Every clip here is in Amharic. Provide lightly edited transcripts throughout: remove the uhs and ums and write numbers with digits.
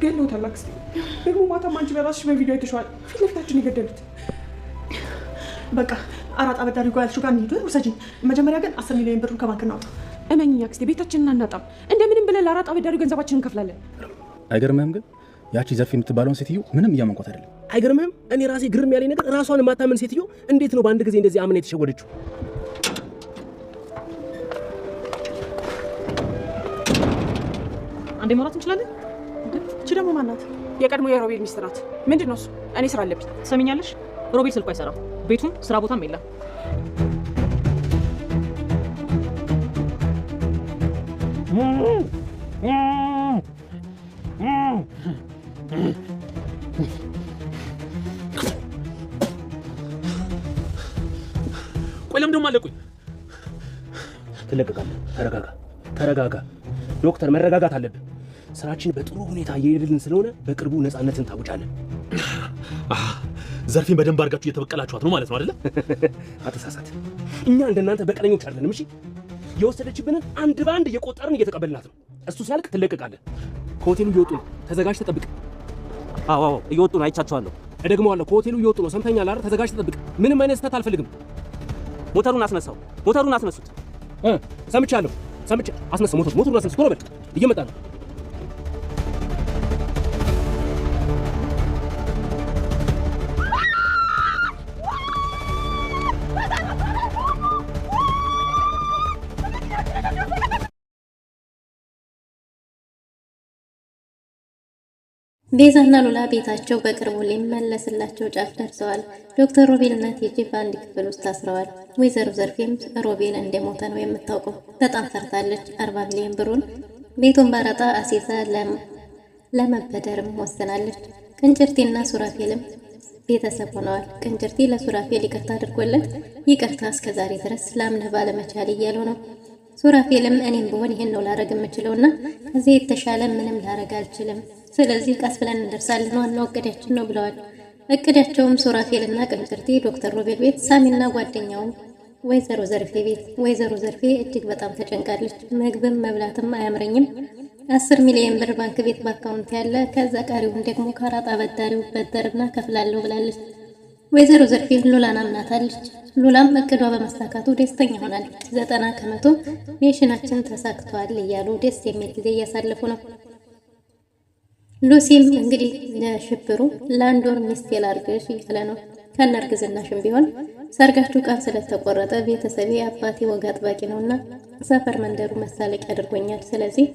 ገለውታል አክስቴ። ደግሞ ማታም አንቺ በራስሽ በቪዲዮ አይተሽዋል። ፊት ለፊታችን የገደሉት። በቃ አራጣ አበዳሪ ጋር ያልሽው ጋር እንሂድ። ውሰጂኝ። መጀመሪያ ግን 10 ሚሊዮን ብሩን ከባንክ እናውጣ። እመኚኝ አክስቴ፣ ቤታችንን አናጣም። እንደምንም ብለን ለአራጣ አበዳሪው ገንዘባችንን እንከፍላለን። አይገርምህም? ግን ያቺ ዘርፌ የምትባለውን ሴትዮ ምንም እያመንኳት አይደለም። አይገርምህም? እኔ ራሴ ግርም ያለኝ ነገር ራሷን የማታመን ሴትዮ እንዴት ነው በአንድ ጊዜ እንደዚህ አምና የተሸወደችው? አንዴ ማውራት እንችላለን? እቺ ደግሞ ማናት? የቀድሞ የሮቤል ሚስት ናት። ምንድን ነው እሱ? እኔ ስራ አለብኝ። ትሰሚኛለሽ? ሮቤል ስልኩ አይሰራም። ቤቱም ስራ ቦታም የለም። ቆይ ለምን ደሞ አለቁኝ? ትለቀቃለህ። ተረጋጋ ዶክተር፣ መረጋጋት አለብን። ስራችን በጥሩ ሁኔታ እየሄድልን ስለሆነ በቅርቡ ነፃነትን ታውጫለን። ዘርፌን በደንብ አድርጋችሁ እየተበቀላችኋት ነው ማለት ነው አይደለ? አተሳሳት። እኛ እንደናንተ በቀለኞች አይደለም። እሺ፣ የወሰደችብንን አንድ በአንድ እየቆጠርን እየተቀበልናት ነው። እሱ ሲያልቅ ትለቀቃለህ። ከሆቴሉ እየወጡ ነው። ተዘጋጅተህ ጠብቅ። አዎ እየወጡ ነው። አይቻቸዋለሁ። እደግመዋለሁ። ከሆቴሉ እየወጡ ነው። ሰምተኛል አይደል? ተዘጋጅተህ ጠብቅ። ምንም አይነት ስህተት አልፈልግም። ሞተሩን አስነሱት። ሰምቻለሁ። አስነሳው። ሞተሩን አስነሱት። ቶሎ በል፣ እየመጣ ነው። ቤዛና ሉላ ቤታቸው በቅርቡ ሊመለስላቸው ጫፍ ደርሰዋል። ዶክተር ሮቤል እና ቲጂ በአንድ ክፍል ውስጥ ታስረዋል። ወይዘሮ ዘርፌም ሮቤል እንደሞተ ነው የምታውቀው። በጣም ፈርታለች። 40 ሚሊዮን ብሩን ቤቱን ባራጣ አሲዛ ለመበደርም ወስናለች። ቅንጭርቲና ሱራፌልም ቤተሰብ ሆነዋል። ቅንጭርቲ ለሱራፌል ይቅርታ አድርጎለት ይቅርታ እስከዛሬ ድረስ ላምነህ ባለመቻል እያሉ ነው። ሱራፌልም እኔም ብሆን ይሄን ነው ላረግ የምችለውና ከዚህ የተሻለ ምንም ላረግ አልችልም። ስለዚህ ቀስ ብለን እንደርሳለን፣ ዋናው እቅዳችን ነው ብለዋል። እቅዳቸውም ሱራፌልና ቅንጭርቲ ዶክተር ሮቤል ቤት፣ ሳሚና ጓደኛውም ወይዘሮ ዘርፌ ቤት። ወይዘሮ ዘርፌ እጅግ በጣም ተጨንቃለች። ምግብም መብላትም አያምረኝም። 10 ሚሊዮን ብር ባንክ ቤት በአካውንት ያለ፣ ከዛ ቀሪውን ደግሞ ከአራጣ አበዳሪው በደርና ከፍላለሁ ብላለች። ወይዘሮ ዘርፌ ሉላን አምናታለች። ሉላም እቅዷ በመሳካቱ ደስተኛ ሆናለች። 90% ሚሽናችን ተሳክቷል እያሉ ደስ የሚል ጊዜ እያሳለፉ ነው። ሉሲም እንግዲህ ለሽብሩ ለአንድ ወር ሚስቴ ላርግሽ እያለ ነው። ከነርግዝናሽም ቢሆን ሰርጋችሁ ቀን ስለተቆረጠ ቤተሰቤ አባቴ ወግ አጥባቂ ነውና ሰፈር መንደሩ መሳለቂያ አድርጎኛል። ስለዚህ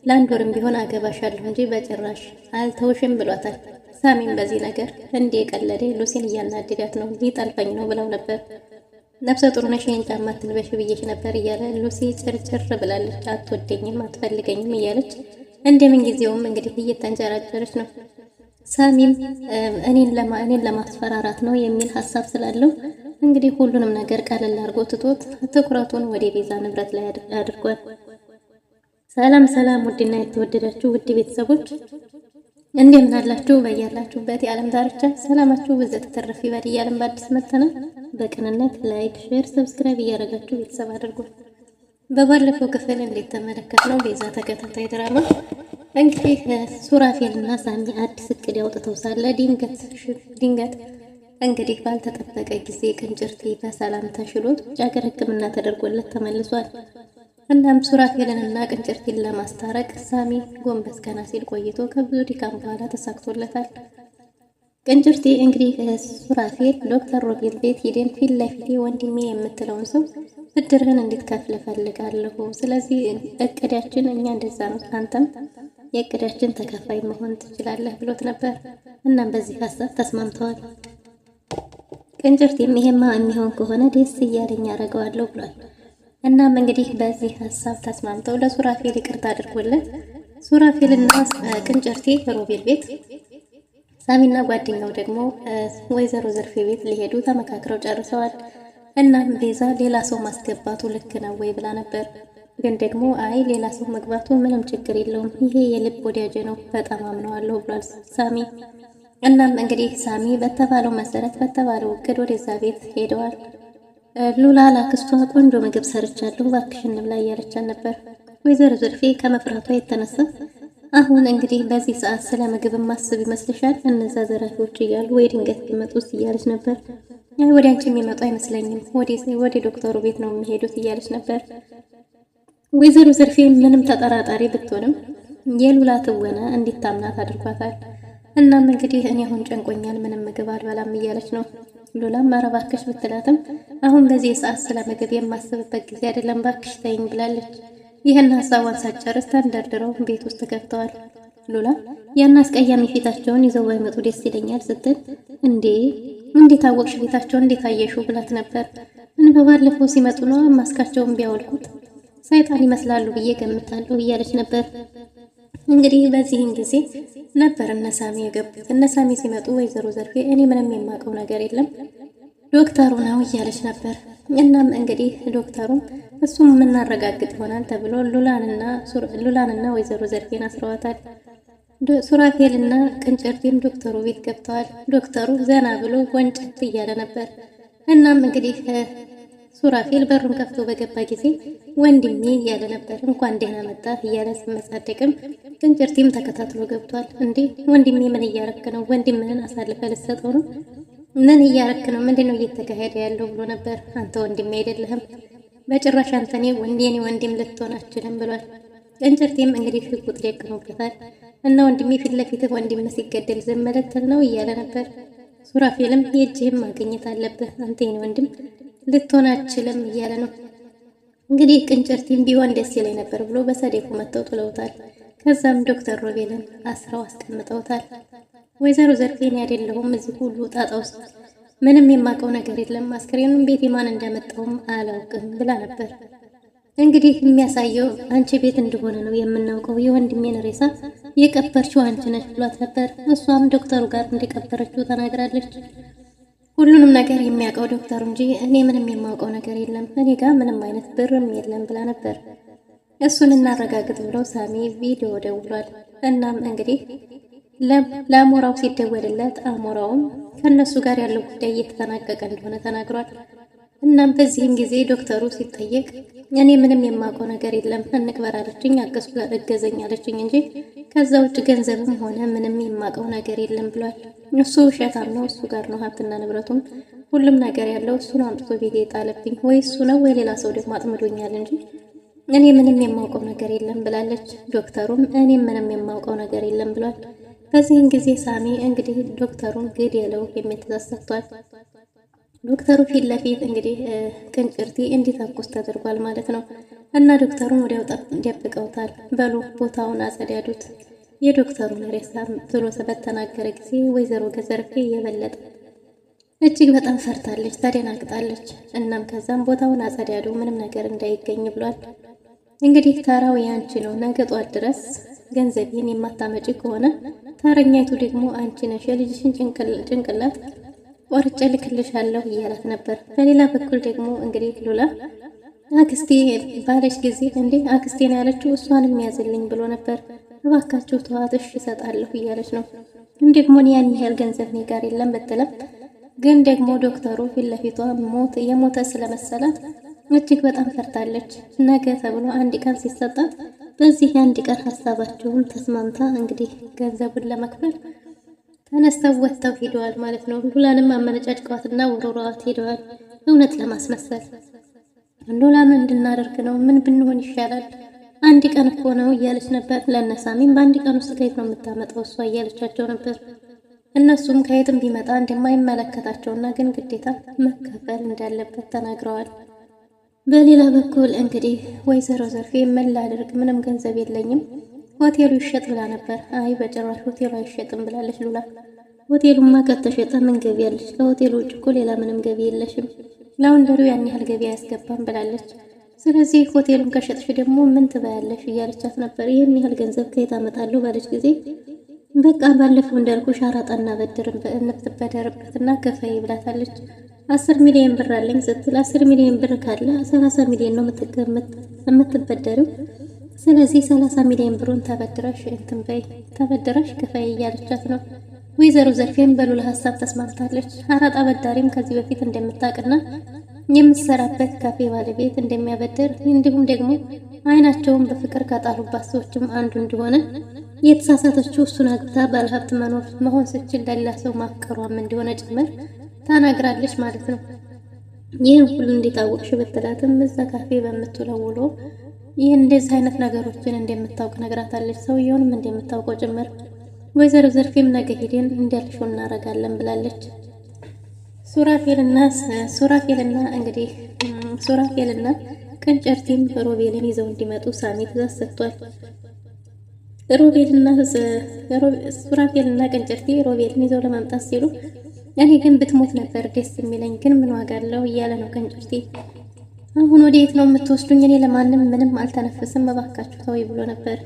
ለአንድ ወርም ቢሆን አገባሻለሁ እንጂ በጭራሽ አልተውሽም ብሏታል። ሳሚም በዚህ ነገር እንዴ ቀለደ ሉሲን እያናደዳት ነው፣ ሊጠልፈኝ ነው ብለው ነበር። ነፍሰ ጡር ነሽ ይሄን ጫማ አትልበሽ ብዬሽ ነበር እያለ ሉሲ ጭርጭር ብላለች። አትወደኝም አትፈልገኝም እያለች እንደምን ጊዜውም እንግዲህ እየተንጨራጨረች ነው። ሳሚም እኔን ለማስፈራራት ነው የሚል ሀሳብ ስላለው እንግዲህ ሁሉንም ነገር ቀለል አድርጎ ትቶት ትኩረቱን ወደ ቤዛ ንብረት ላይ አድርጓል። ሰላም ውድና የተወደዳችሁ ውድ ቤተሰቦች እንደምን አላችሁ? በያላችሁበት የዓለም ዳርቻ ሰላማችሁ ብዘት ተተረፍ ይበል እያልን በአዲስ መተናል። በቅንነት ላይክ፣ ሼር፣ ሰብስክራይብ እያደረጋችሁ ቤተሰብ አድርጉ። በባለፈው ክፍል እንዴት ተመለከትነው ቤዛ ተከታታይ ድራማ እንግዲህ ሱራፌልና ሳሚ አዲስ እቅድ ያውጥተው ሳለ ድንገት እንግዲህ ባልተጠበቀ ጊዜ ቅንጭርቴ በሰላም ተሽሎት ውጭ ሀገር ሕክምና ተደርጎለት ተመልሷል። እናም ሱራፌልንና ቅንጭርቴን ለማስታረቅ ሳሚ ጎንበስ ቀና ሲል ቆይቶ ከብዙ ድካም በኋላ ተሳክቶለታል። ቅንጭርቴ እንግዲህ ሱራፌል ዶክተር ሮቤል ቤት ሄደን ፊት ለፊቴ ወንድሜ የምትለውን ሰው ብድርህን እንድትከፍል እፈልጋለሁ። ስለዚህ እቅዳችን እኛ እንደዛ ነው፣ አንተም የእቅዳችን ተካፋይ መሆን ትችላለህ ብሎት ነበር። እናም በዚህ ሀሳብ ተስማምተዋል። ቅንጭርቴም ይሄማ የሚሆን ከሆነ ደስ እያለኝ አደርገዋለሁ ብሏል። እናም እንግዲህ በዚህ ሀሳብ ተስማምተው ለሱራፌል ይቅርታ አድርጎለት ሱራፌልና ቅንጭርቴ ሮቤል ቤት፣ ሳሚና ጓደኛው ደግሞ ወይዘሮ ዘርፌ ቤት ሊሄዱ ተመካክረው ጨርሰዋል። እናም ቤዛ ሌላ ሰው ማስገባቱ ልክ ነው ወይ ብላ ነበር። ግን ደግሞ አይ ሌላ ሰው መግባቱ ምንም ችግር የለውም፣ ይሄ የልብ ወዳጄ ነው፣ በጣም አምነዋለሁ ብሏል ሳሚ። እናም እንግዲህ ሳሚ በተባለው መሰረት በተባለው እቅድ ወደዛ ቤት ሄደዋል። ሉላ ላክስቷ ቆንጆ ምግብ ሰርቻለሁ እባክሽን ብላ እያለቻት ነበር። ወይዘሮ ዘርፌ ከመፍራቷ የተነሳ አሁን እንግዲህ በዚህ ሰዓት ስለ ምግብ ማስብ ይመስልሻል? እነዛ ዘራፊዎች እያሉ ወይ ድንገት ቢመጡስ እያለች ነበር። አይ ወደ አንቺ የሚመጡ አይመስለኝም፣ ወደ ዶክተሩ ቤት ነው የሚሄዱት እያለች ነበር። ወይዘሮ ዘርፌ ምንም ተጠራጣሪ ብትሆንም የሉላ ትወና እንዲታምናት አድርጓታል። እናም እንግዲህ እኔ አሁን ጨንቆኛል፣ ምንም ምግብ አልበላም እያለች ነው። ሉላም ኧረ እባክሽ ብትላትም አሁን በዚህ ሰዓት ስለ ምግብ የማስብበት ጊዜ አይደለም እባክሽ ተይኝ ብላለች። ይህን ሀሳቧን ሳትጨርስ ተንደርድረው ቤት ውስጥ ገብተዋል። ሉላ ያን አስቀያሚ ፊታቸውን ይዘው ባይመጡ ደስ ይለኛል ስትል እንዴት አወቅሽ ፊታቸውን እንዴት አየሽው ብላት ነበር። በባለፈው ሲመጡ ነው ማስካቸውን ቢያወልቁት ሰይጣን ይመስላሉ ብዬ ገምታለሁ እያለች ነበር። እንግዲህ በዚህን ጊዜ ነበር እነሳሚ የገቡት። እነሳሚ ሲመጡ ወይዘሮ ዘርፌ እኔ ምንም የማውቀው ነገር የለም ዶክተሩ ነው እያለች ነበር። እናም እንግዲህ ዶክተሩም እሱም የምናረጋግጥ ይሆናል ተብሎ ሉላንና ወይዘሮ ዘርፌን አስረዋታል። ሱራፌልና ቅንጭርቲም ዶክተሩ ቤት ገብተዋል። ዶክተሩ ዘና ብሎ ወንጨት እያለ ነበር። እናም እንግዲህ ሱራፌል በሩን ከፍቶ በገባ ጊዜ ወንድሜ እያለ ነበር። እንኳን ደህና መጣ እያለ ሲመጻደቅም ቅንጭርቲም ተከታትሎ ገብቷል። እንዴ ወንድሜ ምን እያረክ ነው? ወንድምህን አሳልፈ ልትሰጠው ነው? ምን እያረክ ነው? ምንድነው እየተካሄደ ያለው ብሎ ነበር። አንተ ወንድሜ አይደለህም በጭራሽ፣ አንተ የኔ ወንድም ልትሆን አትችልም ብሏል። ቅንጭርቲም እንግዲህ ሽጉጥ ደቅኖበታል እና ወንድሜ ፊት ለፊትህ ወንድም ሲገደል ዝም ልትል ነው እያለ ነበር። ሱራፌልም የእጅህም ማግኘት አለብህ፣ አንተ የኔ ወንድም ልትሆን አትችልም እያለ ነው። እንግዲህ ቅንጭርቲም ቢሆን ደስ ይለኝ ነበር ብሎ በሰዴፉ መተው ጥለውታል። ከዛም ዶክተር ሮቤልን አስረው አስቀምጠውታል። ወይዘሮ ዘርፌን አይደለሁም እዚህ ሁሉ ጣጣ ውስጥ ምንም የማውቀው ነገር የለም፣ አስክሬኑን ቤት ማን እንዳመጣውም አላውቅም ብላ ነበር። እንግዲህ የሚያሳየው አንቺ ቤት እንደሆነ ነው የምናውቀው፣ የወንድሜን ሬሳ የቀበርችው አንቺ ነች ብሏት ነበር። እሷም ዶክተሩ ጋር እንደቀበረችው ተናግራለች። ሁሉንም ነገር የሚያውቀው ዶክተሩ እንጂ እኔ ምንም የማውቀው ነገር የለም፣ እኔ ጋር ምንም አይነት ብርም የለም ብላ ነበር። እሱን እናረጋግጥ ብሎ ሳሚ ቪዲዮ ደውሏል። እናም እንግዲህ ለአሞራው ሲደወልለት አሞራውም ከነሱ ጋር ያለው ጉዳይ እየተጠናቀቀ እንደሆነ ተናግሯል። እናም በዚህም ጊዜ ዶክተሩ ሲጠየቅ እኔ ምንም የማውቀው ነገር የለም፣ እንቅበር አለችኝ፣ እገዘኝ አለችኝ እንጂ ከዛ ውጭ ገንዘብም ሆነ ምንም የማውቀው ነገር የለም ብሏል። እሱ ውሸታም ነው፣ እሱ ጋር ነው ሀብትና ንብረቱም ሁሉም ነገር ያለው፣ እሱ ነው አምጥቶ ቤት የጣለብኝ፣ ወይ እሱ ነው ወይ ሌላ ሰው ደግሞ አጥምዶኛል እንጂ እኔ ምንም የማውቀው ነገር የለም ብላለች። ዶክተሩም እኔ ምንም የማውቀው ነገር የለም ብሏል። በዚህን ጊዜ ሳሚ እንግዲህ ዶክተሩን ግደለው የሚል ትዕዛዝ ሰጥቷል። ዶክተሩ ፊት ለፊት እንግዲህ ቅንጭርቲ እንዲተኩስ ተደርጓል ማለት ነው። እና ዶክተሩን ወዲያው ደብቀውታል። በሉ ቦታውን አጸዳዱት የዶክተሩን ሬሳ ብሎ በተናገረ ጊዜ ወይዘሮ ዘርፌ የበለጠ እጅግ በጣም ፈርታለች፣ ተደናግጣለች። እናም ከዛም ቦታውን አጸዳዱ ምንም ነገር እንዳይገኝ ብሏል። እንግዲህ ተራው ያንቺ ነው፣ ነገ ጧት ድረስ ገንዘቤን የማታመጪ ከሆነ ተረኛይቱ ደግሞ አንቺ ነሽ፣ የልጅሽን ጭንቅላት ቆርጬ ልክልሻለሁ እያላት ነበር። በሌላ በኩል ደግሞ እንግዲህ ሉላ አክስቴ ባለች ጊዜ እንዴ አክስቴ ነው ያለችው፣ እሷንም ያዝልኝ ብሎ ነበር። እባካችሁ ተዋት እሺ እሰጣለሁ እያለች ነው። ግን ደግሞ ያን ያህል ገንዘብ እኔ ጋር የለም ብትለም ግን ደግሞ ዶክተሩ ፊት ለፊቷ የሞተ ስለመሰላት እጅግ በጣም ፈርታለች። ነገ ተብሎ አንድ ቀን ሲሰጣት በዚህ አንድ ቀን ሀሳባቸውን ተስማምታ እንግዲህ ገንዘቡን ለመክፈል ተነስተው ወጥተው ሄደዋል ማለት ነው። ሉላንም አመነጫጭቀዋትና ወሮሯት ሄደዋል እውነት ለማስመሰል። ሉላ ምን እንድናደርግ ነው? ምን ብንሆን ይሻላል? አንድ ቀን እኮ ነው እያለች ነበር። ለነሳሚም በአንድ ቀን ውስጥ ከየት ነው የምታመጣው እሷ እያለቻቸው ነበር። እነሱም ከየትም ቢመጣ እንደማይመለከታቸውና ግን ግዴታ መከፈል እንዳለበት ተናግረዋል። በሌላ በኩል እንግዲህ ወይዘሮ ዘርፌ ምን ላድርግ ምንም ገንዘብ የለኝም፣ ሆቴሉ ይሸጥ ብላ ነበር። አይ በጭራሽ ሆቴሉ አይሸጥም ብላለች ሉላ። ሆቴሉማ ከተሸጠ ምን ገቢ ያለች? ከሆቴሉ ውጭ እኮ ሌላ ምንም ገቢ የለሽም፣ ላውንደሪው ያን ያህል ገቢ አያስገባም ብላለች። ስለዚህ ሆቴሉን ከሸጥሽ ደግሞ ምን ትበያለሽ እያለቻት ነበር። ይህን ያህል ገንዘብ ከየት አመጣለሁ ባለች ጊዜ በቃ ባለፈው እንዳልኩሽ አራጣና እንበደርበትና ከፈይ ብላታለች። 10 ሚሊዮን ብር አለኝ ስትል 10 ሚሊዮን ብር ካለ 30 ሚሊዮን ነው የምትበደሪው። ስለዚህ 30 ሚሊዮን ብሩን ተበድረሽ ተበድረሽ ከፈይ እያለቻት ነው። ወይዘሮ ዘርፌም በሉላ ሀሳብ ተስማምታለች። አራጣ በዳሪም ከዚህ በፊት እንደምታውቅና የምትሰራበት ካፌ ባለቤት እንደሚያበድር እንዲሁም ደግሞ አይናቸውን በፍቅር ካጣሉባት ሰዎችም አንዱ እንደሆነ የተሳሳተችው እሱን አግብታ ባለሀብት መሆን ስትችል ለሌላ ሰው ማፍቀሯም እንደሆነ ጭምር ተናግራለች ማለት ነው። ይህን ሁሉ እንዴት አወቅሽ ብትላትም እዛ ካፌ በምትውለው ውሎ ይህን እንደዚህ አይነት ነገሮችን እንደምታውቅ ነግራታለች። ሰውየውንም እንደምታውቀው ጭምር ወይዘሮ ዘርፌም ነገ ሄደን እንዳልሽው እናደርጋለን ብላለች። ሱራፌልና ቀንጨርቲም ሮቤልን ይዘው እንዲመጡ ሳሚ ትእዛዝ ሰጥቷል። ሱራፌልና ቀንጨርቲ ሮቤልን ይዘው ለማምጣት ሲሉ እኔ ግን ብትሞት ነበር ደስ የሚለኝ፣ ግን ምን ዋጋ አለው እያለ ነው ቀንጨርቲ። አሁን ወዴት ነው የምትወስዱኝ? እኔ ለማንም ምንም አልተነፍስም፣ እባካችሁ ተወይ ብሎ ነበር።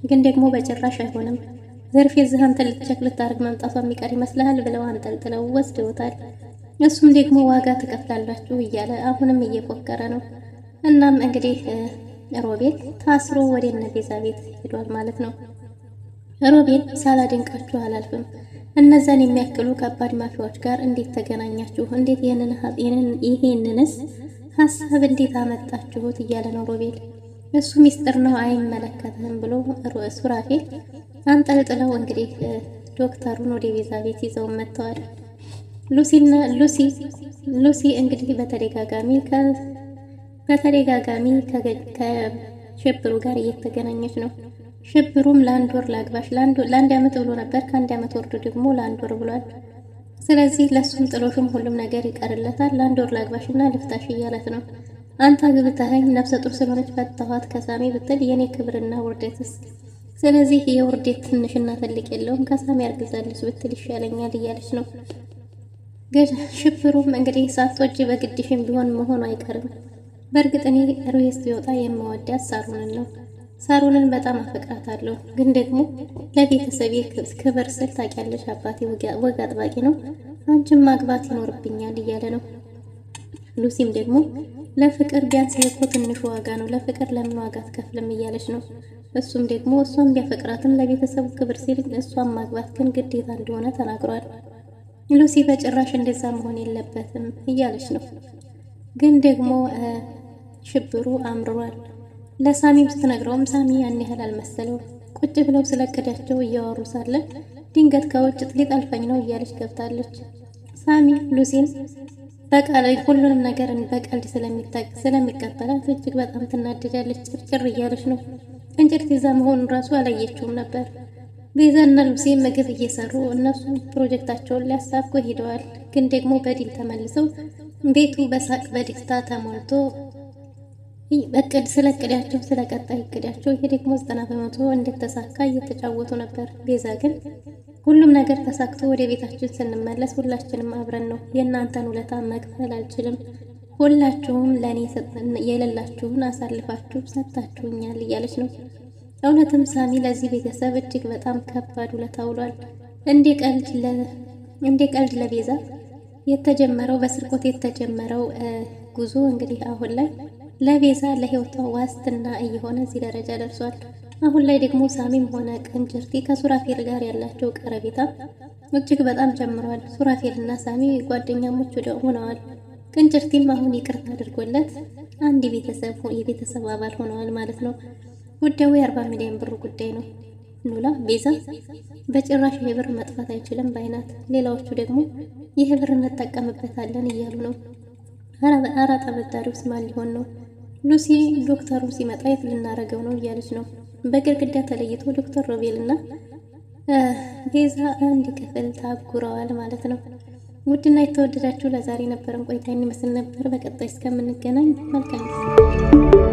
ግን ደግሞ በጭራሽ አይሆንም፣ ዘርፌ እዚህ አንተን ልትቸክ ልታደርግ መምጣቷ የሚቀር ይመስልሃል ብለው አንጠልጥለው ወስደውታል። እሱም ደግሞ ዋጋ ትከፍላላችሁ እያለ አሁንም እየፎከረ ነው። እናም እንግዲህ ሮቤል ታስሮ ወደ እነ ቤዛ ቤት ሄዷል ማለት ነው። ሮቤል ሳላደንቃችሁ አላልፍም። እነዛን የሚያክሉ ከባድ ማፊያዎች ጋር እንዴት ተገናኛችሁ? እንዴት ይሄንንስ ሀሳብ እንዴት አመጣችሁት? እያለ ነው ሮቤል። እሱ ሚስጥር ነው አይመለከትህም ብሎ ሱራፌል አንጠልጥለው እንግዲህ ዶክተሩን ወደ ቤዛ ቤት ይዘው መጥተዋል። ሉሲ እንግዲህ በተደጋጋሚ ከሽብሩ ጋር እየተገናኘች ነው። ሽብሩም ለአንድ ወር ላግባሽ ለአንድ ዓመት ብሎ ነበር። ከአንድ ዓመት ወርዶ ደግሞ ለአንድ ወር ብሏል። ስለዚህ ለሱም ጥሎሽም ሁሉም ነገር ይቀርለታል። ለአንድ ወር ላግባሽና ልፍታሽ እያለት ነው። አንተ ግብተኸኝ ነፍሰ ጡር ስለሆነች ፈታኋት ከሳሚ ብትል የኔ ክብርና ውርደትስ? ስለዚህ የውርደት ትንሽና ትልቅ የለውም ከሳሚ ያርግዛለች ብትል ይሻለኛል እያለች ነው። ግን ሽብሩም እንግዲህ ሳትወጂ በግድሽም ቢሆን መሆኑ አይቀርም። በእርግጥ እኔ ሩሄስ ቢወጣ የማወዳት ሳሩንን ነው። ሳሩንን በጣም አፈቅራታለሁ። ግን ደግሞ ለቤተሰቤ ክብር ስል ታውቂያለሽ፣ አባቴ ወግ አጥባቂ ነው፣ አንቺም ማግባት ይኖርብኛል እያለ ነው። ሉሲም ደግሞ ለፍቅር ቢያንስ እኮ ትንሽ ዋጋ ነው፣ ለፍቅር ለምን ዋጋ አትከፍልም እያለች ነው። እሱም ደግሞ እሷን ቢያፈቅራትም ለቤተሰቡ ክብር ሲል እሷን ማግባት ግን ግዴታ እንደሆነ ተናግሯል። ሉሲ በጭራሽ እንደዛ መሆን የለበትም እያለች ነው። ግን ደግሞ ሽብሩ አምርሯል። ለሳሚም ስትነግረውም ሳሚ ያን ያህል አልመሰለው። ቁጭ ብለው ስለቀዳቸው እያወሩ ሳለ ድንገት ከውጭ ሊጠልፈኝ ነው እያለች ገብታለች። ሳሚ ሉሲን በቃል ሁሉንም ነገር በቀልድ ስለሚቀበላት እጅግ በጣም ትናደዳለች። ጭርጭር እያለች ነው። እንጭርት ይዛ መሆኑን ራሱ አላየችውም ነበር። ቤዛና ሉሲ ምግብ እየሰሩ እነሱ ፕሮጀክታቸውን ሊያሳኩ ሄደዋል። ግን ደግሞ በዲል ተመልሰው ቤቱ በሳቅ በደስታ ተሞልቶ ስለ እቅዳቸው ስለ ቀጣይ እቅዳቸው ይሄ ደግሞ 90% እንደተሳካ እየተጫወቱ ነበር። ቤዛ ግን ሁሉም ነገር ተሳክቶ ወደ ቤታችን ስንመለስ ሁላችንም አብረን ነው፣ የእናንተን ውለታ መክፈል አልችልም፣ ሁላችሁም ለእኔ የሌላችሁን አሳልፋችሁ ሰጥታችሁኛል እያለች ነው። እውነትም ሳሚ ለዚህ ቤተሰብ እጅግ በጣም ከባድ ውለታ ውሏል። እንደ ቀልድ ለቤዛ የተጀመረው በስርቆት የተጀመረው ጉዞ እንግዲህ አሁን ላይ ለቤዛ ለህይወቷ ዋስትና እየሆነ እዚህ ደረጃ ደርሷል። አሁን ላይ ደግሞ ሳሚም ሆነ ቀንጨርቲ ከሱራፌል ጋር ያላቸው ቀረቤታ እጅግ በጣም ጨምሯል። ሱራፌልና ሳሚ ጓደኛሞች ሆነዋል። ቀንጨርቲም አሁን ይቅርታ አድርጎለት አንድ የቤተሰብ አባል ሆነዋል ማለት ነው። ጉዳዩ የ40 ሚሊዮን ብር ጉዳይ ነው። ኑላ ቤዛ በጭራሽ ይህ ብር መጥፋት አይችልም ባይናት። ሌላዎቹ ደግሞ ይህ ብር እንጠቀምበታለን እያሉ ነው። አራጣ አበዳሪውስ ማን ሊሆን ነው? ሉሲ ዶክተሩ ሲመጣ የት ልናረገው ነው እያለች ነው። በግድግዳ ተለይቶ ዶክተር ሮቤል እና ቤዛ አንድ ክፍል ታጉረዋል ማለት ነው። ውድና የተወደዳችሁ ለዛሬ ነበረን ቆይታ ይመስል ነበር። በቀጣይ እስከምንገናኝ መልካም